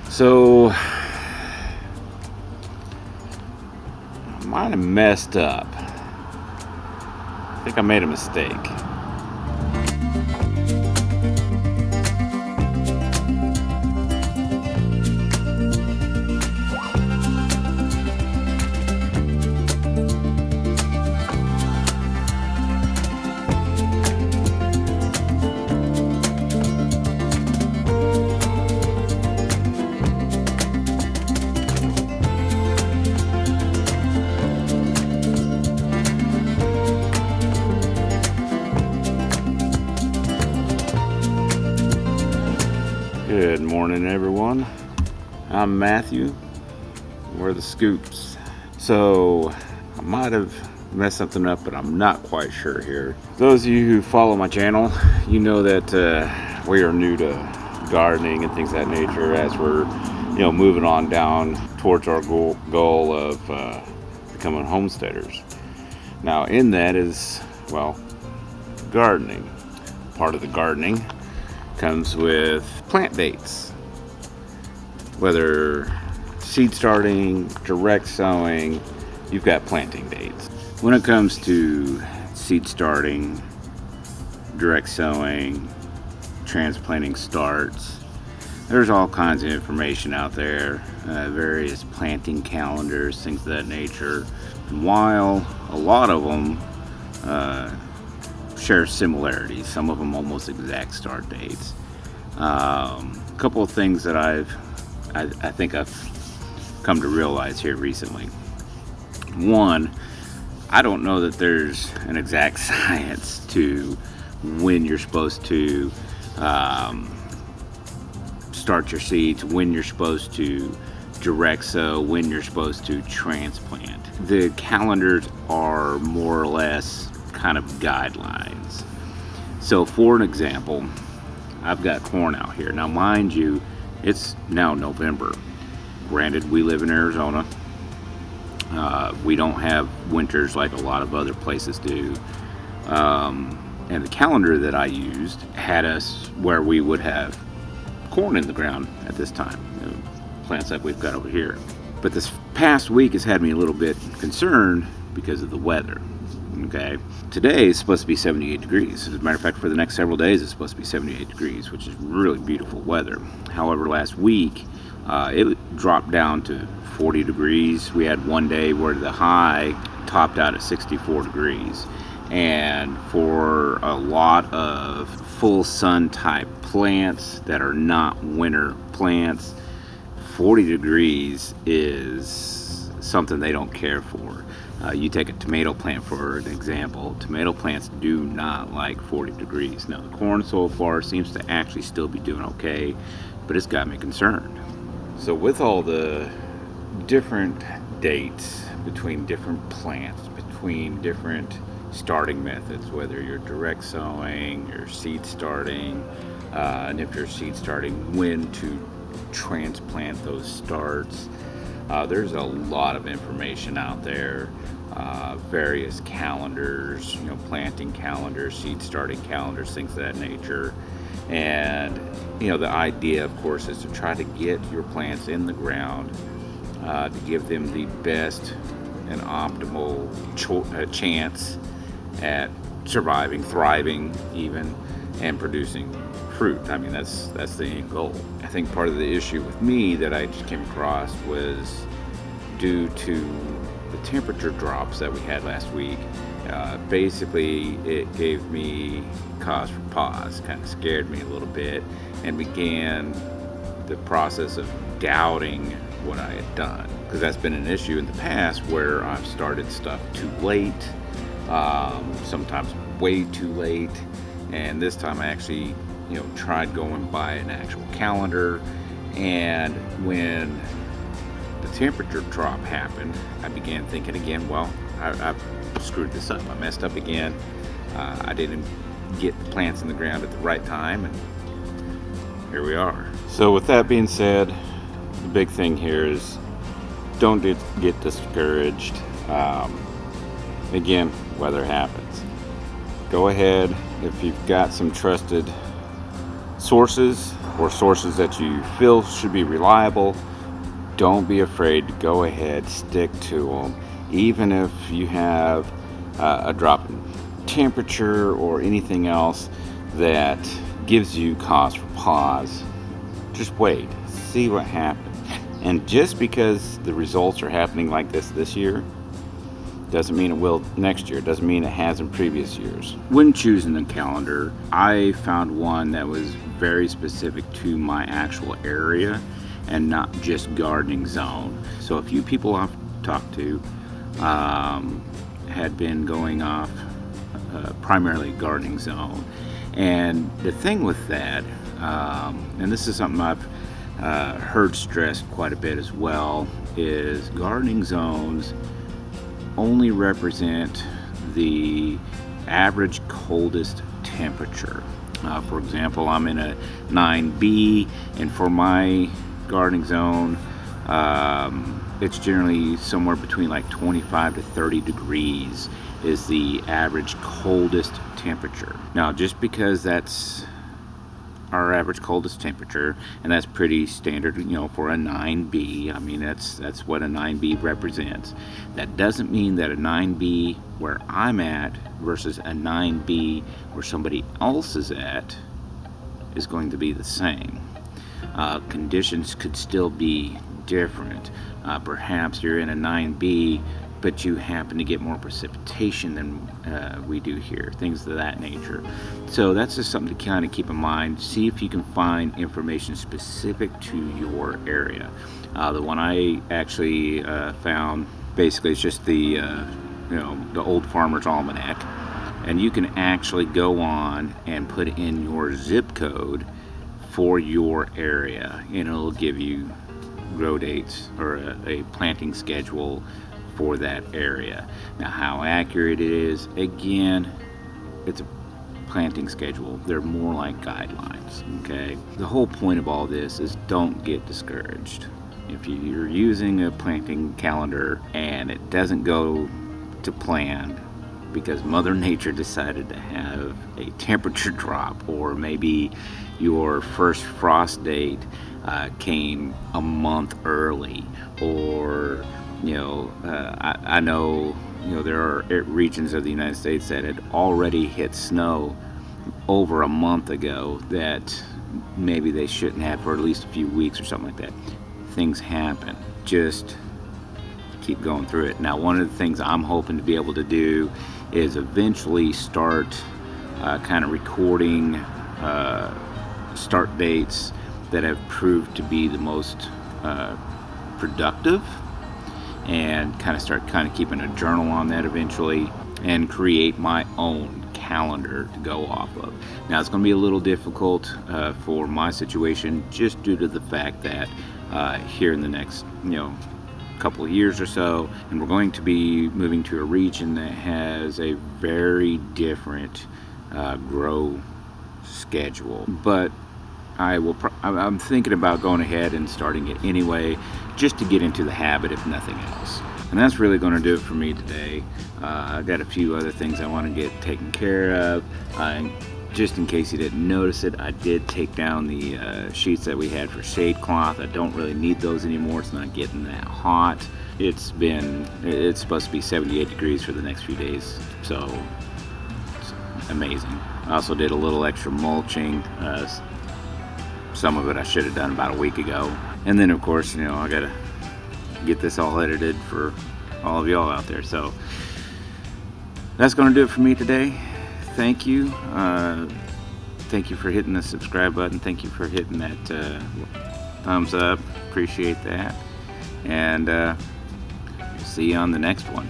So I might have messed up. I think I made a mistake. Good morning, everyone. I'm Matthew. We're the Scoops. So I might have messed something up, but I'm not quite sure here. Those of you who follow my channel, you know that we are new to gardening and things of that nature as we're, moving on down towards our goal of becoming homesteaders. Now, in that is, gardening. Part of the gardening comes with plant dates, whether seed starting, direct sowing, you've got planting dates. When it comes to seed starting, direct sowing, transplanting starts, there's all kinds of information out there, various planting calendars, things of that nature. And while a lot of them share similarities, some of them almost exact start dates. A couple of things that I think I've come to realize here recently. One, I don't know that there's an exact science to when you're supposed to start your seeds, when you're supposed to direct sow, when you're supposed to transplant. The calendars are more or less kind of guidelines. So for an example, I've got corn out here. Now mind you, it's now November. Granted, we live in Arizona. We don't have winters like a lot of other places do. And the calendar that I used had us where we would have corn in the ground at this time, plants like we've got over here. But this past week has had me a little bit concerned because of the weather. Okay, today is supposed to be 78 degrees. As a matter of fact, for the next several days it's supposed to be 78 degrees, which is really beautiful weather. However, last week it dropped down to 40 degrees. We had one day where the high topped out at 64 degrees. And for a lot of full sun type plants that are not winter plants, 40 degrees is something they don't care for. You take a tomato plant for an example. Tomato plants do not like 40 degrees. Now the corn so far seems to actually still be doing okay, but it's got me concerned. So with all the different dates between different plants, between different starting methods, whether you're direct sowing, you're seed starting, and if you're seed starting, when to transplant those starts. There's a lot of information out there, various calendars, planting calendars, seed starting calendars, things of that nature. And the idea, of course, is to try to get your plants in the ground, to give them the best and optimal chance at surviving, thriving even, and producing fruit. I mean, that's the end goal. I think part of the issue with me that I just came across was due to the temperature drops that we had last week. Basically, it gave me cause for pause, kind of scared me a little bit, and began the process of doubting what I had done. Because that's been an issue in the past where I've started stuff too late, sometimes way too late, and this time I actually tried going by an actual calendar. And when the temperature drop happened, I began thinking again, I've screwed this up. I messed up again. I didn't get the plants in the ground at the right time, and here we are. So with that being said, the big thing here is don't get discouraged. Again, weather happens. Go ahead, if you've got some trusted sources, or sources that you feel should be reliable, don't be afraid to go ahead, stick to them, even if you have a drop in temperature or anything else that gives you cause for pause. Just wait, see what happens. And just because the results are happening like this year doesn't mean it will next year. Doesn't mean it has in previous years. When choosing a calendar, I found one that was very specific to my actual area and not just gardening zone. So a few people I've talked to had been going off primarily gardening zone. And the thing with that, and this is something I've heard stressed quite a bit as well, is gardening zones only represent the average coldest temperature. For example, I'm in a 9B, and for my gardening zone, it's generally somewhere between like 25 to 30 degrees is the average coldest temperature. Now, just because that's our average coldest temperature, and that's pretty standard, for a 9B. I mean, that's what a 9B represents. That doesn't mean that a 9B where I'm at versus a 9B where somebody else is at is going to be the same. Conditions could still be different. Perhaps you're in a 9B, but you happen to get more precipitation than we do here, things of that nature. So that's just something to kind of keep in mind. See if you can find information specific to your area. The one I actually found, basically, it's just the Old Farmer's Almanac, and you can actually go on and put in your zip code for your area, and it'll give you grow dates or a planting schedule for that area. Now, how accurate it is, again, it's a planting schedule. They're more like guidelines, okay? The whole point of all this is don't get discouraged. If you're using a planting calendar and it doesn't go to plan because Mother Nature decided to have a temperature drop, or maybe your first frost date came a month early, or I know there are regions of the United States that had already hit snow over a month ago that maybe they shouldn't have for at least a few weeks or something like that. Things happen. Just keep going through it. Now, one of the things I'm hoping to be able to do is eventually start kind of recording start dates that have proved to be the most productive, and kind of start keeping a journal on that eventually, and create my own calendar to go off of. Now, it's going to be a little difficult for my situation, just due to the fact that here in the next couple of years or so, and we're going to be moving to a region that has a very different grow schedule. But I'm thinking about going ahead and starting it anyway, just to get into the habit, if nothing else. And that's really going to do it for me today. I've got a few other things I want to get taken care of. And just in case you didn't notice it, I did take down the sheets that we had for shade cloth. I don't really need those anymore. It's not getting that hot. It's supposed to be 78 degrees for the next few days, so it's amazing. I also did a little extra mulching. Some of it I should have done about a week ago. And then, of course, I gotta get this all edited for all of y'all out there. So that's gonna do it for me today. Thank you. Thank you for hitting the subscribe button. Thank you for hitting that thumbs up. Appreciate that. And see you on the next one.